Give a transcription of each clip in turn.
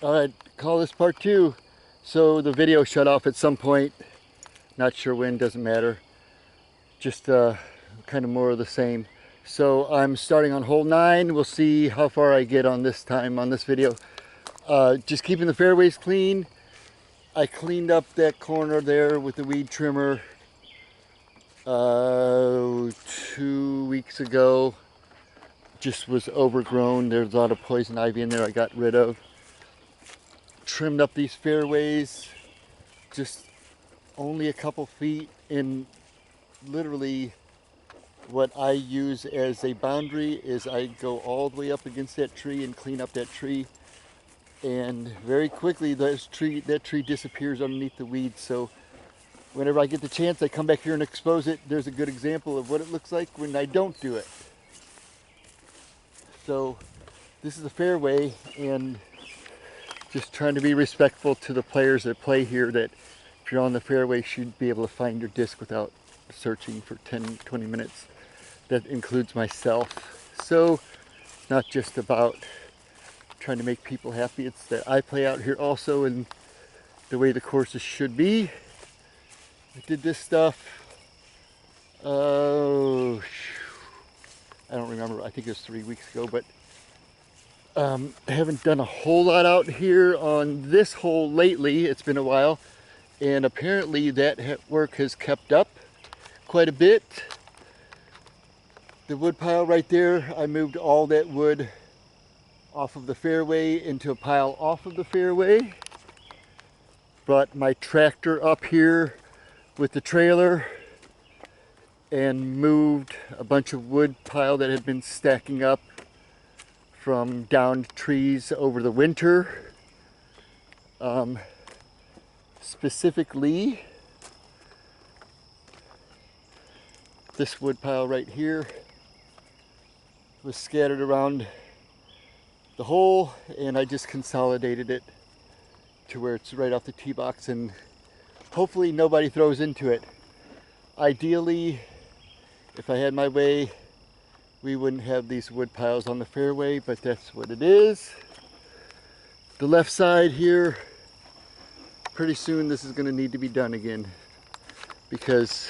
Alright, call this part 2. So the video shut off at some point. Not sure when, doesn't matter. Just kind of more of the same. So I'm starting on hole 9. We'll see how far I get on this time on this video. Just keeping the fairways clean. I cleaned up that corner there with the weed trimmer 2 weeks ago. Just was overgrown. There's a lot of poison ivy in there I got rid of. Trimmed up these fairways just only a couple feet in. Literally what I use as a boundary is I go all the way up against that tree and clean up that tree, and very quickly that tree disappears underneath the weeds. So whenever I get the chance, I come back here and expose it. There's a good example of what it looks like when I don't do it. So this is a fairway, and just trying to be respectful to the players that play here, that if you're on the fairway, you should be able to find your disc without searching for 10-20 minutes. That includes myself. So it's not just about trying to make people happy, it's that I play out here also in the way the courses should be. I did this stuff, I don't remember, I think it was 3 weeks ago, but I haven't done a whole lot out here on this hole lately. It's been a while, and apparently that work has kept up quite a bit. The wood pile right there, I moved all that wood off of the fairway into a pile off of the fairway. Brought my tractor up here with the trailer and moved a bunch of wood pile that had been stacking up from downed trees over the winter. Specifically, this wood pile right here was scattered around the hole, and I just consolidated it to where it's right off the tee box, and hopefully nobody throws into it. Ideally, if I had my way, we wouldn't have these wood piles on the fairway, but that's what it is. The left side here, pretty soon this is going to need to be done again, because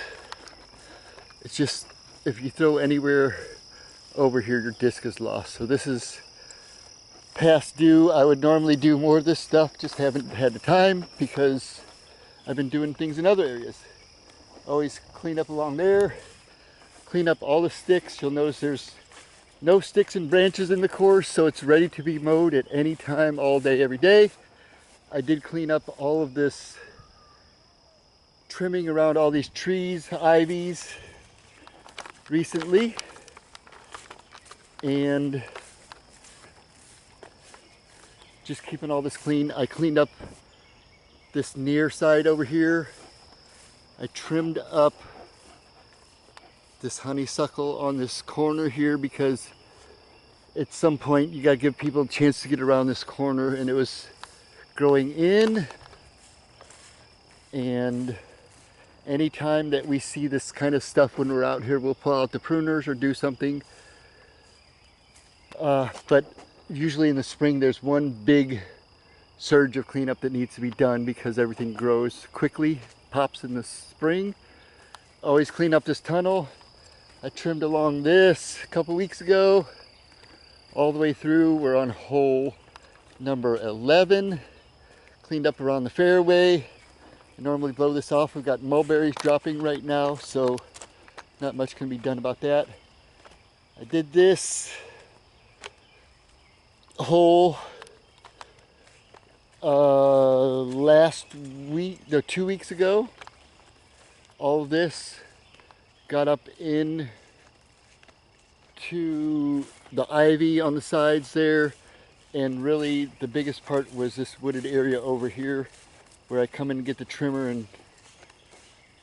it's just, if you throw anywhere over here, your disc is lost. So this is past due. I would normally do more of this stuff, just haven't had the time because I've been doing things in other areas. Always clean up along there, clean up all the sticks. You'll notice there's no sticks and branches in the course, so it's ready to be mowed at any time, all day, every day. I did clean up all of this trimming around all these trees, ivies, recently, and just keeping all this clean. I cleaned up this near side over here. I trimmed up this honeysuckle on this corner here, because at some point you gotta give people a chance to get around this corner, and it was growing in. And anytime that we see this kind of stuff when we're out here, we'll pull out the pruners or do something. But usually in the spring there's one big surge of cleanup that needs to be done, because everything grows quickly, pops in the spring. Always clean up this tunnel. I trimmed along this a couple weeks ago, all the way through. We're on hole number 11. Cleaned up around the fairway. I normally blow this off. We've got mulberries dropping right now, so not much can be done about that. I did this hole last week, no, 2 weeks ago. All of this got up in to the ivy on the sides there, and really the biggest part was this wooded area over here, where I come in and get the trimmer and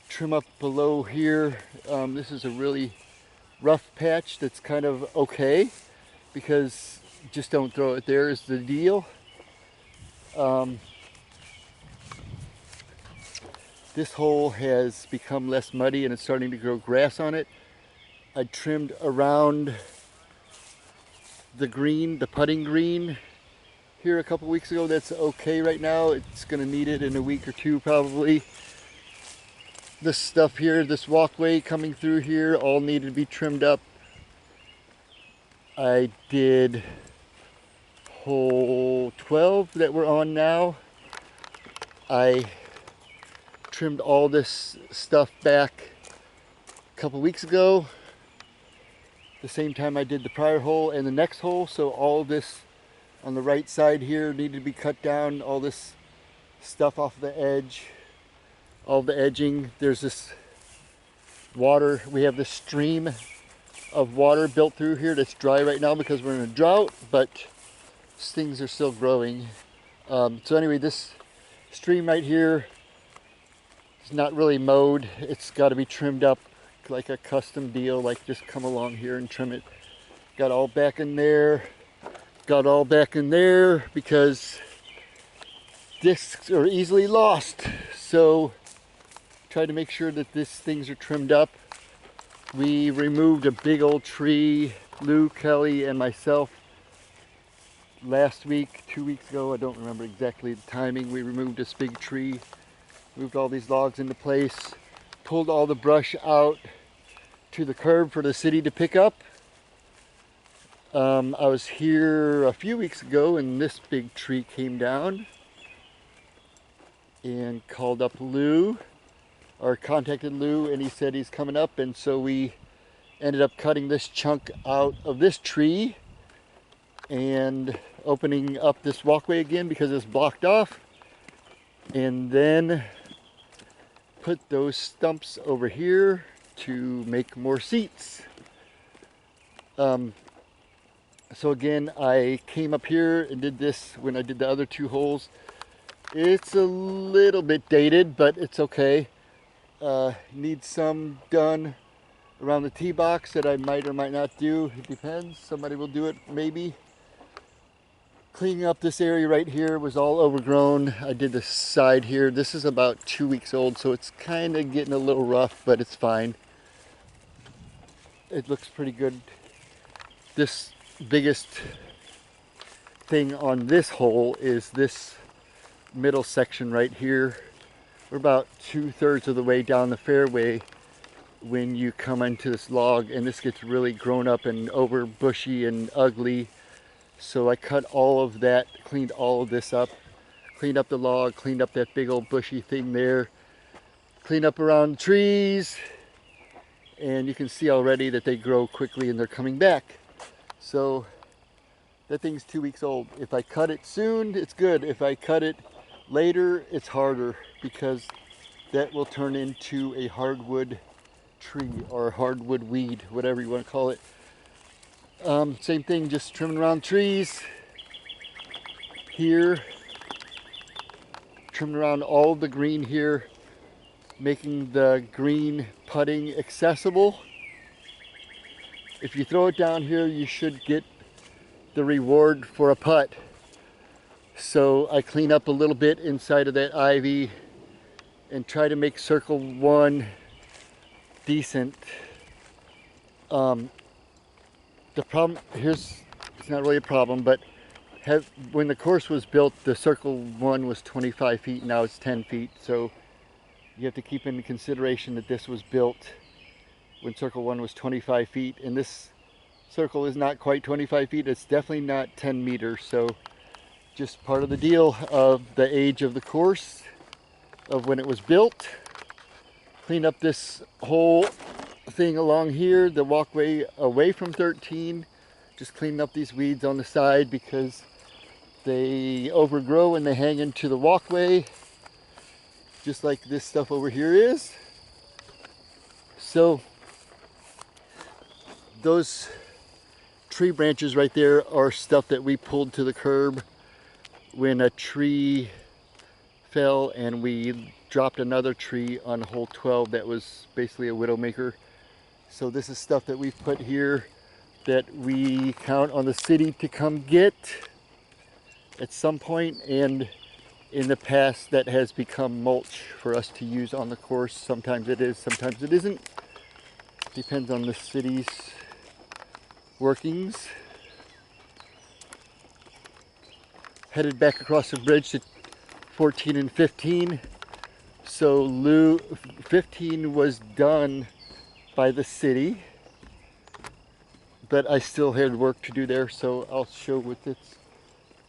trim up below here. This is a really rough patch that's kind of okay, because just don't throw it there is the deal. This hole has become less muddy and it's starting to grow grass on it. I trimmed around the green, the putting green, here a couple weeks ago. That's okay right now. It's gonna need it in a week or two probably. This stuff here, this walkway coming through here, all needed to be trimmed up. I did hole 12 that we're on now. I trimmed all this stuff back a couple weeks ago, the same time I did the prior hole and the next hole. So all this on the right side here needed to be cut down, all this stuff off the edge, all the edging. There's this water, we have this stream of water built through here that's dry right now because we're in a drought, but things are still growing. So anyway, this stream right here is not really mowed. It's got to be trimmed up like a custom deal, like just come along here and trim it. Got all back in there, got all back in there because discs are easily lost. So try to make sure that these things are trimmed up. We removed a big old tree, Lou, Kelly, and myself last week, 2 weeks ago. I don't remember exactly the timing. We removed this big tree, moved all these logs into place, pulled all the brush out to the curb for the city to pick up. I was here a few weeks ago and this big tree came down, and called up Lou, or contacted Lou, and he said he's coming up, and so we ended up cutting this chunk out of this tree and opening up this walkway again because it's blocked off, and then put those stumps over here to make more seats. So again, I came up here and did this when I did the other two holes. It's a little bit dated, but it's okay. Needs some done around the tee box that I might or might not do. It depends. Somebody will do it maybe. Cleaning up this area right here was all overgrown. I did the side here. This is about 2 weeks old, so it's kind of getting a little rough, but it's fine. It looks pretty good. This biggest thing on this hole is this middle section right here. We're about 2/3 of the way down the fairway when you come into this log, and this gets really grown up and over bushy and ugly. So I cut all of that, cleaned all of this up, cleaned up the log, cleaned up that big old bushy thing there, cleaned up around trees, and you can see already that they grow quickly and they're coming back. So that thing's 2 weeks old. If I cut it soon, it's good. If I cut it later, it's harder because that will turn into a hardwood tree or hardwood weed, whatever you want to call it. Same thing, just trimming around trees here, trimming around all the green here, making the green putting accessible. If you throw it down here, you should get the reward for a putt. So I clean up a little bit inside of that ivy and try to make circle one decent. The problem here's, it's not really a problem, but when the course was built, the circle one was 25 feet, now it's 10 feet. So you have to keep into consideration that this was built when circle one was 25 feet, and this circle is not quite 25 feet. It's definitely not 10 meters. So just part of the deal of the age of the course, of when it was built. Clean up this whole thing along here, the walkway away from 13. Just cleaning up these weeds on the side because they overgrow and they hang into the walkway, just like this stuff over here is. So those tree branches right there are stuff that we pulled to the curb when a tree fell, and we dropped another tree on hole 12 that was basically a widowmaker. So this is stuff that we've put here that we count on the city to come get at some point, and in the past that has become mulch for us to use on the course. Sometimes it is, sometimes it isn't. Depends on the city's workings. headed back across the bridge to 14 and 15. So 15 was done by the city, but I still had work to do there, so I'll show what it's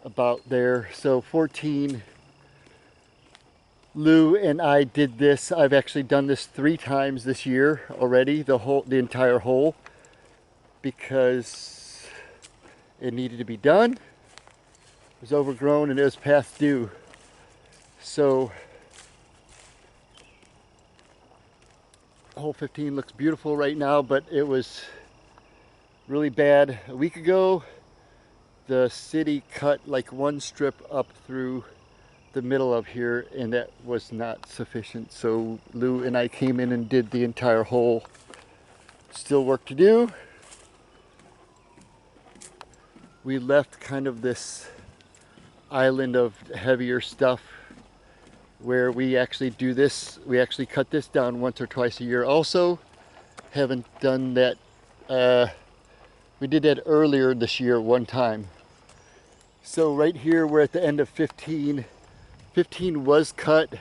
about there. So 14, Lou and I did this. I've actually done this 3 times this year already, the entire hole, because it needed to be done. It was overgrown and it was past due. So hole 15 looks beautiful right now, but it was really bad a week ago. The city cut like one strip up through the middle of here, and that was not sufficient. So Lou and I came in and did the entire hole. Still work to do. We left kind of this island of heavier stuff where we actually do this. We actually cut this down once or twice a year. Also, haven't done that. We did that earlier this year one time. So right here we're at the end of 15. 15 was cut,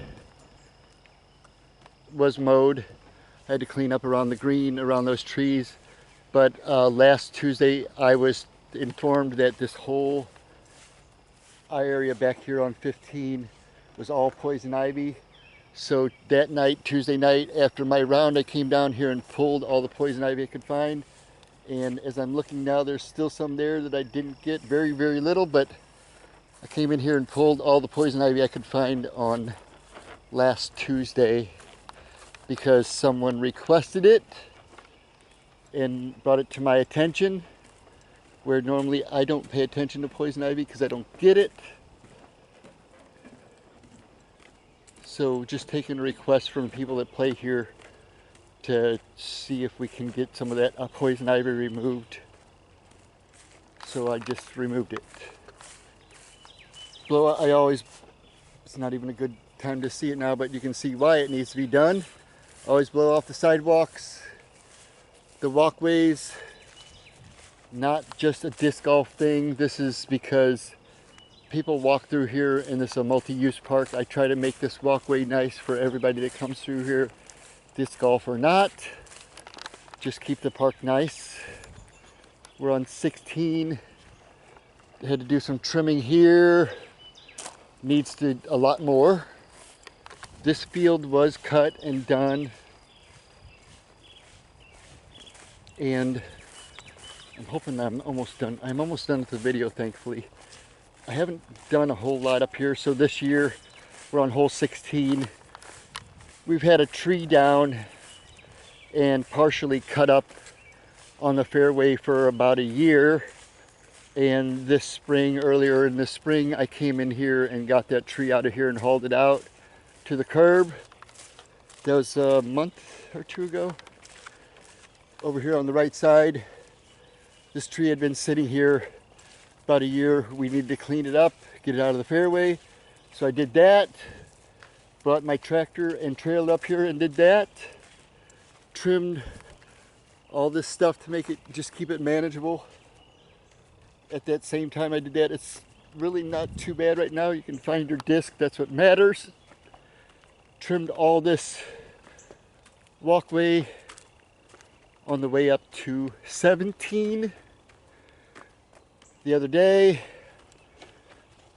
was mowed. I had to clean up around the green, around those trees. But last Tuesday I was informed that this whole area back here on 15 was all poison ivy. So that night, Tuesday night, after my round, I came down here and pulled all the poison ivy I could find. And as I'm looking now, there's still some there that I didn't get, very, very little, but I came in here and pulled all the poison ivy I could find on last Tuesday because someone requested it and brought it to my attention, where normally I don't pay attention to poison ivy because I don't get it. So just taking a request from people that play here to see if we can get some of that poison ivy removed. So I just removed it. It's not even a good time to see it now, but you can see why it needs to be done. Always blow off the sidewalks, the walkways. Not just a disc golf thing. This is because people walk through here, and this is a multi-use park. I try to make this walkway nice for everybody that comes through here, disc golf or not. Just keep the park nice. We're on 16. Had to do some trimming here. Needs to a lot more. This field was cut and done, and I'm hoping that I'm almost done. I'm almost done with the video, thankfully. I haven't done a whole lot up here, so this year we're on hole 16. We've had a tree down and partially cut up on the fairway for about a year. And this spring, earlier in the spring, I came in here and got that tree out of here and hauled it out to the curb. That was a month or 2 ago. Over here on the right side, this tree had been sitting here about a year. We needed to clean it up, get it out of the fairway. So I did that. Brought my tractor and trailed up here and did that. Trimmed all this stuff to make it, just keep it manageable. At that same time I did that, it's really not too bad right now. You can find your disc, that's what matters. Trimmed all this walkway on the way up to 17. The other day,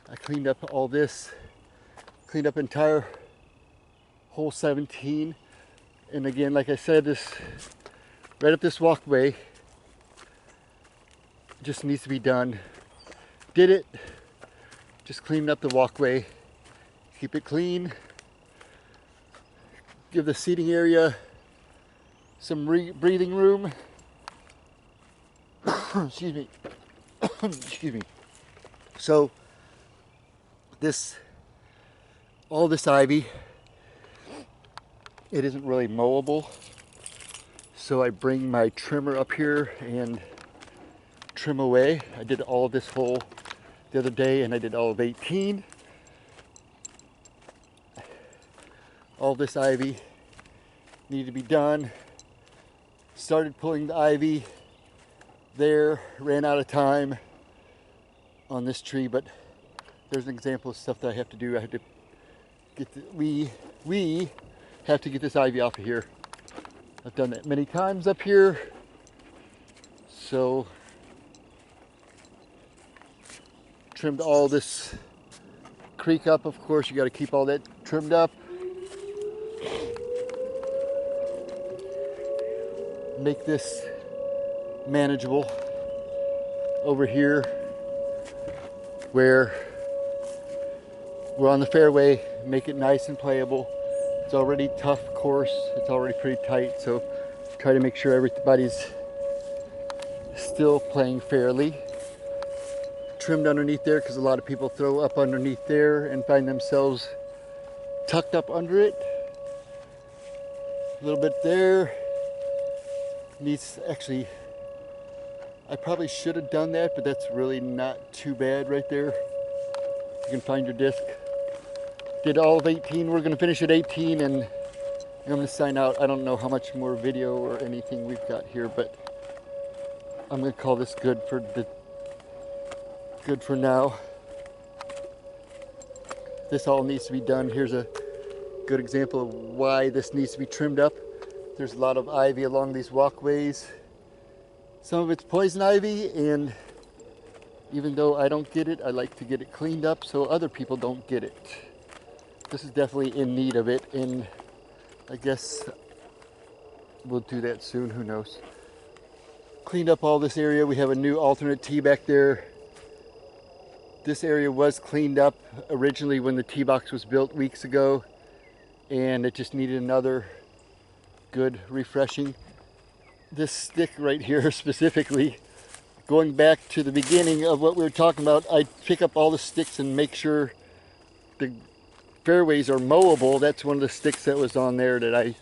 I cleaned up all this, cleaned up entire hole 17. And again, like I said, this right up this walkway just needs to be done. Did it, just cleaned up the walkway, keep it clean, give the seating area some breathing room. Excuse me. Excuse me. So all this ivy, it isn't really mowable. So I bring my trimmer up here and trim away. I did all of this hole the other day, and I did all of 18. All this ivy needed to be done. Started pulling the ivy there, ran out of time on this tree, but there's an example of stuff that I have to do. I have to get we have to get this ivy off of here. I've done that many times up here. So trimmed all this creek up. Of course, you got to keep all that trimmed up. Make this manageable over here where we're on the fairway. Make it nice and playable. It's already tough course. It's already pretty tight, so try to make sure everybody's still playing fairly. Trimmed underneath there because a lot of people throw up underneath there and find themselves tucked up under it. A little bit there. Needs, actually, I probably should have done that, but that's really not too bad right there. You can find your disc. Did all of 18. We're going to finish at 18 and I'm going to sign out. I don't know how much more video or anything we've got here, but I'm going to call this good for now. This all needs to be done. Here's a good example of why this needs to be trimmed up. There's a lot of ivy along these walkways. Some of it's poison ivy, and even though I don't get it, I like to get it cleaned up so other people don't get it. This is definitely in need of it, and I guess we'll do that soon, who knows. Cleaned up all this area. We have a new alternate tee back there. This area was cleaned up originally when the tee box was built weeks ago, and it just needed another good refreshing. This stick right here specifically, going back to the beginning of what we were talking about, I pick up all the sticks and make sure the fairways are mowable. That's one of the sticks that was on there that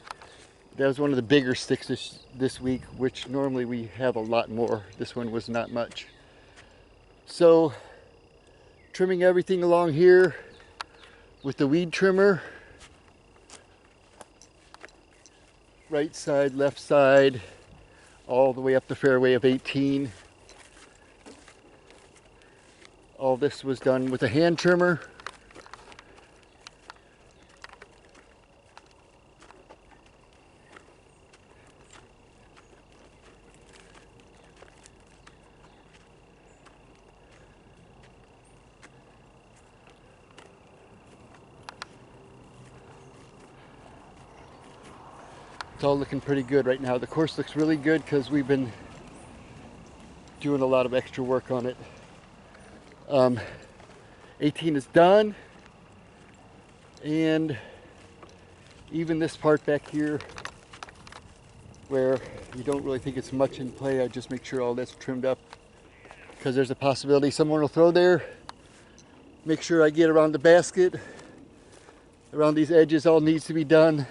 was one of the bigger sticks this week, which normally we have a lot more. This one was not much. So trimming everything along here with the weed trimmer. Right side, left side, all the way up the fairway of 18. All this was done with a hand trimmer. It's all looking pretty good right now. The course looks really good because we've been doing a lot of extra work on it. 18 is done, and even this part back here where you don't really think it's much in play, I just make sure all that's trimmed up because there's a possibility someone will throw there. Make sure I get around the basket, around these edges. All needs to be done.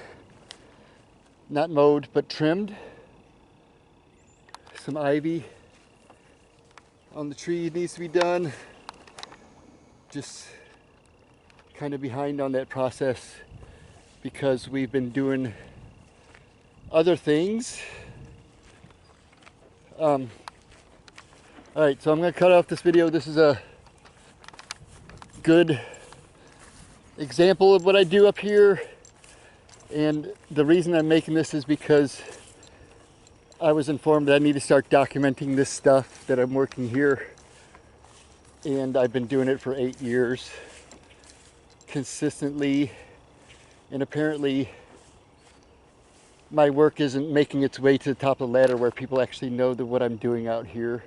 Not mowed, but trimmed. Some ivy on the tree needs to be done. Just kind of behind on that process because we've been doing other things. All right, so I'm going to cut off this video. This is a good example of what I do up here. And the reason I'm making this is because I was informed that I need to start documenting this stuff that I'm working here. And I've been doing it for 8 years consistently. And apparently my work isn't making its way to the top of the ladder where people actually know what I'm doing out here.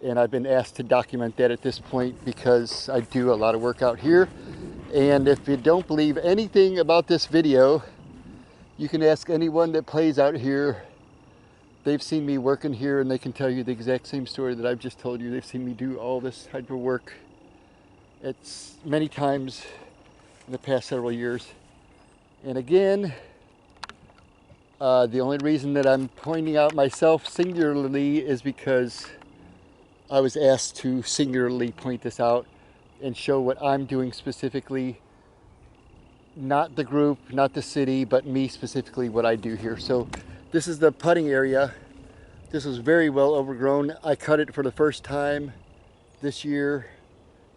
And I've been asked to document that at this point because I do a lot of work out here. And if you don't believe anything about this video, you can ask anyone that plays out here. They've seen me working here and they can tell you the exact same story that I've just told you. They've seen me do all this type of work. It's many times in the past several years. And again, the only reason that I'm pointing out myself singularly is because I was asked to singularly point this out and show what I'm doing specifically. Not the group, not the city, but me specifically, what I do here. So this is the putting area. This was very well overgrown. I cut it for the first time this year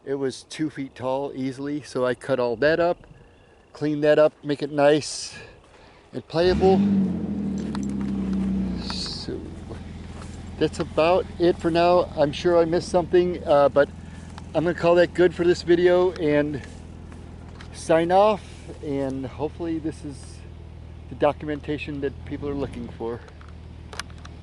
it was 2 feet tall easily. So I cut all that up, clean that up, make it nice and playable. So that's about it for now. I'm sure I missed something, but I'm gonna call that good for this video and sign off, and hopefully this is the documentation that people are looking for.